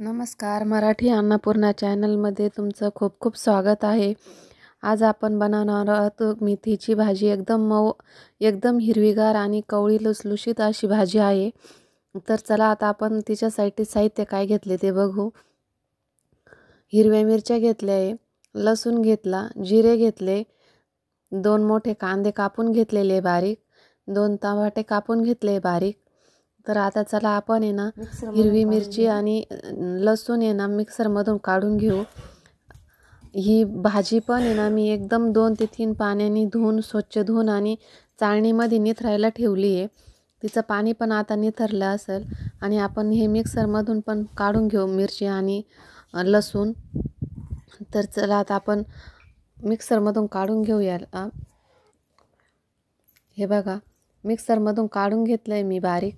नमस्कार. मराठी अन्नपूर्णा चॅनलमध्ये तुमचं खूप खूप स्वागत आहे. आज आपण बनवणार आहोत मेथीची भाजी. एकदम मऊ, एकदम हिरवीगार आणि कवळी लुसलुशीत अशी भाजी आहे. तर चला आता आपण तिच्यासाठी साहित्य काय घेतले ते बघू. हिरव्या मिरच्या घेतल्या आहे, लसूण घेतला, जिरे घेतले, 2 मोठे कांदे कापून घेतलेले बारीक, 2 टमाटे कापून घेतले बारीक. तर आता चला आपण आहे ना हिरवी मिरची आणि लसूण आहे ना मिक्सरमधून काढून घेऊ. ही भाजी पण आहे ना मी एकदम 2 ते 3 पाण्याने धुवून, स्वच्छ धुवून आणि चाळणीमध्ये निथरायला ठेवली आहे. तिचं पाणी पण आता निथरलं असेल आणि आपण हे मिक्सरमधून पण काढून घेऊ मिरची आणि लसूण. तर चला आता आपण मिक्सरमधून काढून घेऊया. हे बघा, मिक्सरमधून काढून घेतलं आहे मी बारीक.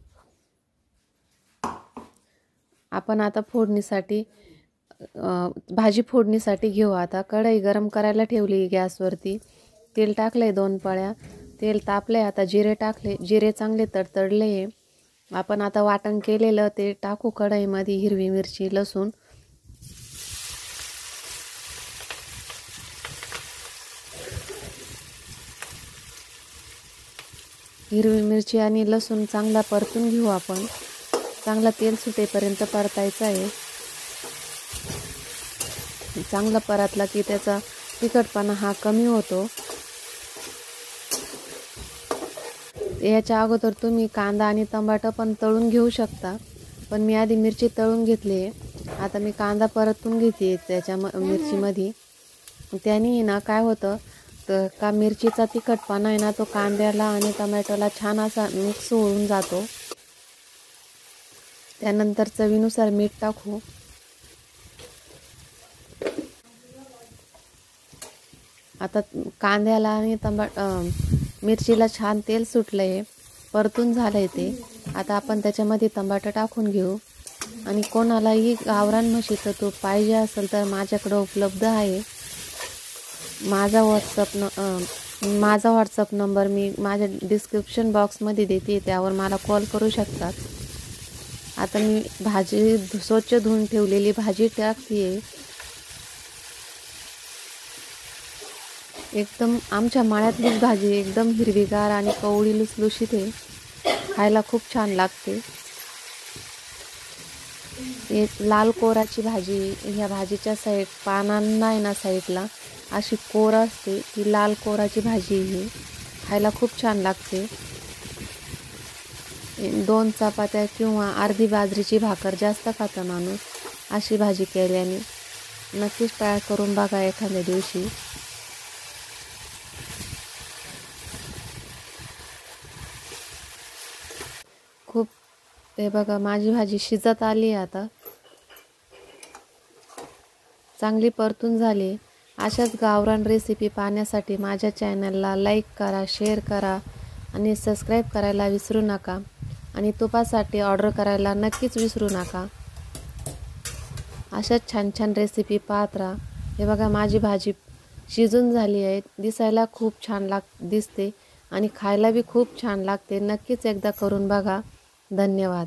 आपण आता फोडणीसाठी भाजी फोडणीसाठी घेऊ. आता कढई गरम करायला ठेवली गॅसवरती. तेल टाकले 2 पळ्या. तेल तापले. आता जिरे टाकले. जिरे चांगले तडतडले आहे. आपण आता वाटण केलेलं ते टाकू कढईमध्ये. हिरवी मिरची, लसूण. हिरवी मिरची आणि लसूण चांगला परतून घेऊ आपण. चांगला तेल सुटेपर्यंत परतायचं आहे. चांगला परतला की त्याचा तिखटपणा हा कमी होतो. याच्या अगोदर तुम्ही कांदा आणि टमाटर पण तळून घेऊ शकता, पण मी आधी मिरची तळून घेतली आहे. आता मी कांदा परतून घेते त्याच्या मिरचीमध्ये. त्याने ना काय होतं तर का मिरचीचा तिखटपणा आहे ना तो कांद्याला आणि टमॅटोला छान असा मिक्स होऊन जातो. त्यानंतर चवीनुसार मीठ टाकू. आता कांद्याला आणि मिरचीला छान तेल सुटलं आहे, परतून झालं आहे ते. आता आपण त्याच्यामध्ये टमाटर टाकून घेऊ. आणि कोणालाही गावरान म्हशीचं तूप पाहिजे असेल तर माझ्याकडं उपलब्ध आहे. माझा व्हॉट्सअप नंबर मी माझ्या डिस्क्रिप्शन बॉक्समध्ये देते, त्यावर मला कॉल करू शकतात. आता मी भाजी स्वच्छ धुवून ठेवलेली भाजी टाकते आहे. एकदम आमच्या माळ्यातलीच भाजी, एकदम हिरवीगार आणि कवळी लुसलुशीत आहे. खायला खूप छान लागते. एक लाल कोराची भाजी. ह्या भाजीच्या पानांना आहे ना साईडला अशी कोर असते, ती लाल कोराची भाजी ही खायला खूप छान लागते. 2 चपात्या किंवा अर्धी बाजरीची भाकर जास्त खाता माणूस अशी भाजी केल्याने. नक्कीच ट्राय करून बघा एखाद्या दिवशी. खूप हे बघा, माझी भाजी शिजत आली आहे आता. चांगली परतून झाली. अशाच गावरान रेसिपी पाहण्यासाठी माझ्या चॅनलला लाईक करा, शेअर करा आणि सबस्क्राईब करायला विसरू नका. आणि तुपासाठी ऑर्डर करायला नक्कीच विसरू नका. अशाच छान छान रेसिपी पाहत राहा. हे बघा, माझी भाजी शिजून झाली आहे. दिसायला खूप छान दिसते आणि खायला बी खूप छान लागते. नक्कीच एकदा करून बघा. धन्यवाद.